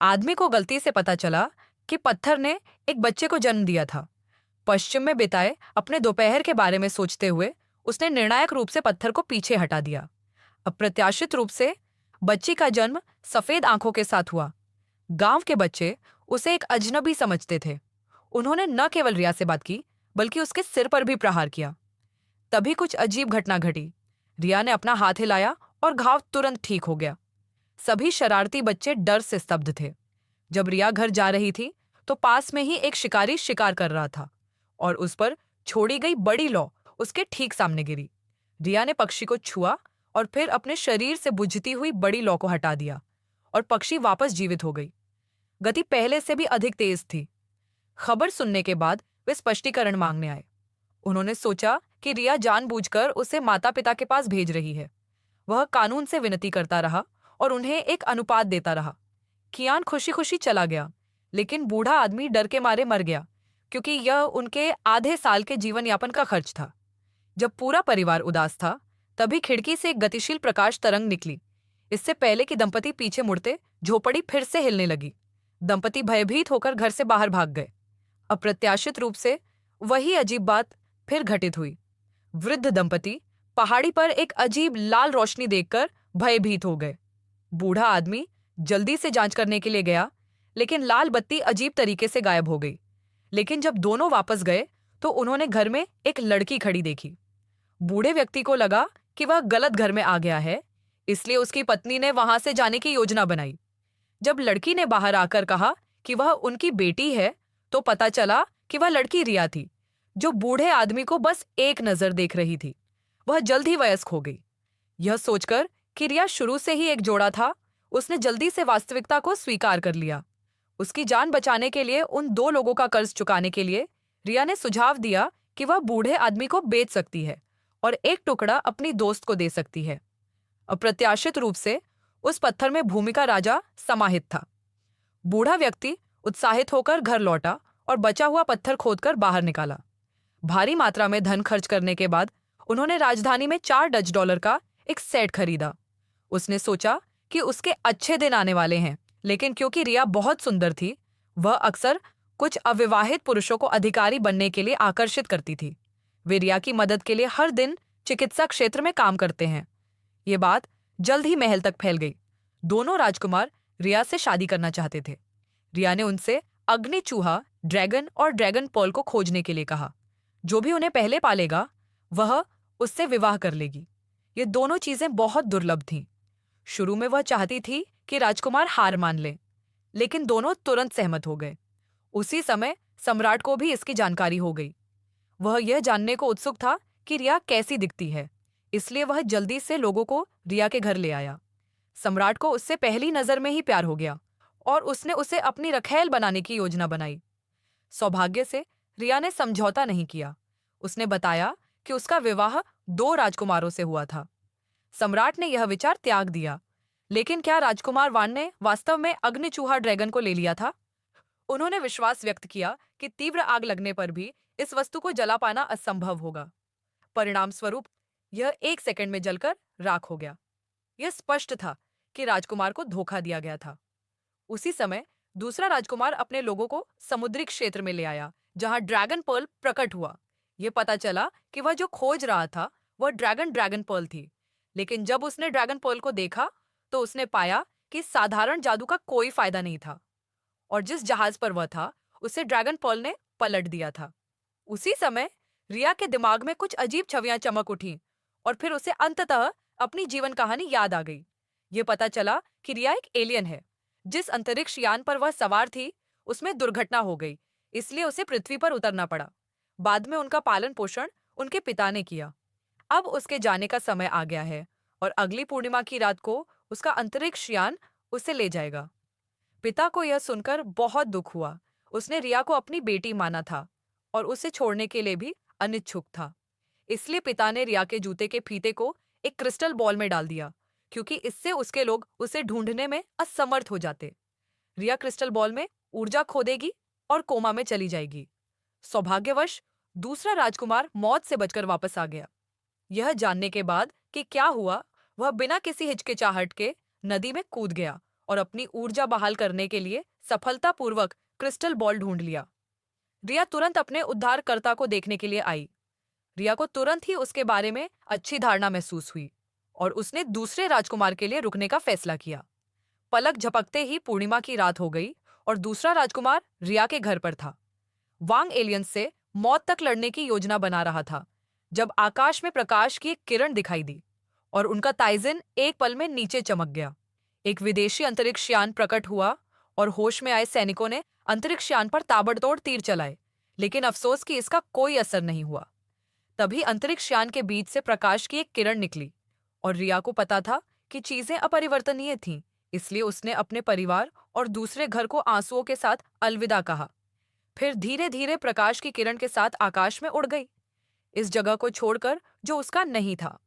आदमी को गलती से पता चला कि पत्थर ने एक बच्चे को जन्म दिया था। पश्चिम में बिताए अपने दोपहर के बारे में सोचते हुए उसने निर्णायक रूप से पत्थर को पीछे हटा दिया। अप्रत्याशित रूप से बच्ची का जन्म सफेद आंखों के साथ हुआ। गांव के बच्चे उसे एक अजनबी समझते थे। उन्होंने न केवल रिया से बात की बल्कि उसके सिर पर भी प्रहार किया। तभी कुछ अजीब घटना घटी। रिया ने अपना हाथ हिलाया और घाव तुरंत ठीक हो गया। सभी शरारती बच्चे डर से स्तब्ध थे। जब रिया घर जा रही थी तो पास में ही एक शिकारी शिकार कर रहा था और उस पर छोड़ी गई बड़ी लौ उसके ठीक सामने गिरी। रिया ने पक्षी को छुआ और फिर अपने शरीर से बुझती हुई बड़ी लौ को हटा दिया और पक्षी वापस जीवित हो गई। गति पहले से भी अधिक तेज थी। खबर सुनने के बाद वे स्पष्टीकरण मांगने आए। उन्होंने सोचा कि रिया जानबूझकर उसे माता पिता के पास भेज रही है। वह कानून से विनती करता रहा और उन्हें एक अनुपात देता रहा। कियान खुशी खुशी चला गया, लेकिन बूढ़ा आदमी डर के मारे मर गया क्योंकि यह उनके आधे साल के जीवन यापन का खर्च था। जब पूरा परिवार उदास था तभी खिड़की से एक गतिशील प्रकाश तरंग निकली। इससे पहले कि दंपति पीछे मुड़ते झोपड़ी फिर से हिलने लगी। दंपति भयभीत होकर घर से बाहर भाग गए। अप्रत्याशित रूप से वही अजीब बात फिर घटित हुई। वृद्ध दंपति पहाड़ी पर एक अजीब लाल रोशनी देखकर भयभीत हो गए। बूढ़ा आदमी जल्दी से जांच करने के लिए गया, लेकिन लाल बत्ती अजीब तरीके से गायब हो गई। लेकिन जब दोनों वापस गए तो उन्होंने घर में एक लड़की खड़ी देखी। बूढ़े व्यक्ति को लगा कि वह गलत घर में आ गया है, इसलिए उसकी पत्नी ने वहां से जाने की योजना बनाई। जब लड़की ने बाहर आकर कहा कि वह उनकी बेटी है, तो पता चला कि वह लड़की रिया थी, जो बूढ़े आदमी को बस एक नजर देख रही थी। वह जल्द ही वयस्क हो गई। यह सोचकर कि रिया शुरू से ही एक जोड़ा था, उसने जल्दी से वास्तविकता को स्वीकार कर लिया। उसकी जान बचाने के लिए उन दो लोगों का कर्ज चुकाने के लिए रिया ने सुझाव दिया कि वह बूढ़े आदमी को बेच सकती है और एक टुकड़ा अपनी दोस्त को दे सकती है। अप्रत्याशित रूप से उस पत्थर में भूमि का राजा समाहित था। बूढ़ा व्यक्ति उत्साहित होकर घर लौटा और बचा हुआ पत्थर खोदकर बाहर निकाला। भारी मात्रा में धन खर्च करने के बाद उन्होंने राजधानी में 4 डच डॉलर का एक सेट खरीदा। उसने सोचा कि उसके अच्छे दिन आने वाले हैं, लेकिन क्योंकि रिया बहुत सुंदर थी, वह अक्सर कुछ अविवाहित पुरुषों को अधिकारी बनने के लिए आकर्षित करती थी। वे रिया की मदद के लिए हर दिन चिकित्सा क्षेत्र में काम करते हैं। ये बात जल्द ही महल तक फैल गई। दोनों राजकुमार रिया से शादी करना चाहते थे। रिया ने उनसे अग्नि चूहा, ड्रैगन और ड्रैगन पर्ल को खोजने के लिए कहा। जो भी उन्हें पहले पालेगा वह उससे विवाह कर लेगी। ये दोनों चीजें बहुत दुर्लभ थीं। शुरू में वह चाहती थी कि राजकुमार हार मान ले, लेकिन दोनों तुरंत सहमत हो गए। उसी समय सम्राट को भी इसकी जानकारी हो गई। वह यह जानने को उत्सुक था कि रिया कैसी दिखती है, इसलिए वह जल्दी से लोगों को रिया के घर ले आया। सम्राट को उससे पहली नजर में ही प्यार हो गया और उसने उसे अपनी रखैल बनाने की योजना बनाई। सौभाग्य से रिया ने समझौता नहीं किया। उसने बताया कि उसका विवाह 2 राजकुमारों से हुआ था। सम्राट ने यह विचार त्याग दिया, लेकिन क्या राजकुमार वान ने वास्तव में अग्निचूहा ड्रैगन को ले लिया था? उन्होंने विश्वास व्यक्त किया कि तीव्र आग लगने पर भी इस वस्तु को जला पाना असंभव होगा। परिणाम स्वरूप यह 1 सेकंड में जलकर राख हो गया। यह स्पष्ट था कि राजकुमार को धोखा दिया गया था। उसी समय दूसरा राजकुमार अपने लोगों को समुद्री क्षेत्र में ले आया, जहां ड्रैगन पर्ल प्रकट हुआ। यह पता चला कि वह जो खोज रहा था वह ड्रैगन पर्ल थी। लेकिन जब उसने ड्रैगन पर्ल को देखा तो उसने पाया कि साधारण जादू का कोई फायदा नहीं था और जिस जहाज पर वह था उसे ड्रैगन पर्ल ने पलट दिया था। उसी समय रिया के दिमाग में कुछ अजीब छवियां चमक उठीं और फिर उसे अंततः अपनी जीवन कहानी याद आ गई। ये पता चला कि रिया एक एलियन है। जिस अंतरिक्ष यान पर वह सवार थी उसमें दुर्घटना हो गई, इसलिए उसे पृथ्वी पर उतरना पड़ा। बाद में उनका पालन पोषण उनके पिता ने किया। अब उसके जाने का समय आ गया है और अगली पूर्णिमा की रात को उसका अंतरिक्ष यान उसे ले जाएगा। पिता को यह सुनकर बहुत दुख हुआ। उसने रिया को अपनी बेटी माना था और उसे छोड़ने के लिए भी अनिच्छुक था। इसलिए पिता ने रिया के जूते के फीते को एक क्रिस्टल बॉल में डाल दिया, क्योंकि इससे उसके लोग उसे ढूंढने में असमर्थ हो जाते। रिया क्रिस्टल बॉल में ऊर्जा खो देगी और कोमा में चली जाएगी। सौभाग्यवश दूसरा राजकुमार मौत से बचकर वापस आ गया। यह जानने के बाद कि क्या हुआ, वह बिना किसी हिचकिचाहट के नदी में कूद गया और अपनी ऊर्जा बहाल करने के लिए सफलतापूर्वक क्रिस्टल बॉल ढूंढ लिया। रिया तुरंत अपने उद्धारकर्ता को देखने के लिए आई। रिया को तुरंत ही उसके बारे में अच्छी धारणा महसूस हुई और उसने दूसरे राजकुमार के लिए रुकने का फैसला किया। पलक झपकते ही पूर्णिमा की रात हो गई और दूसरा राजकुमार रिया के घर पर था। वांग एलियंस से मौत तक लड़ने की योजना बना रहा था जब आकाश में प्रकाश की एक किरण दिखाई दी और उनका ताइजिन एक पल में नीचे चमक गया। एक विदेशी अंतरिक्ष यान प्रकट हुआ और होश में आए सैनिकों ने अंतरिक्ष यान पर ताबड़तोड़ तीर चलाए, लेकिन अफसोस कि इसका कोई असर नहीं हुआ। तभी अंतरिक्ष यान के बीच से प्रकाश की एक किरण निकली और रिया को पता था कि चीजें अपरिवर्तनीय थीं, इसलिए उसने अपने परिवार और दूसरे घर को आंसुओं के साथ अलविदा कहा। फिर धीरे धीरे प्रकाश की किरण के साथ आकाश में उड़ गई, इस जगह को छोड़कर जो उसका नहीं था।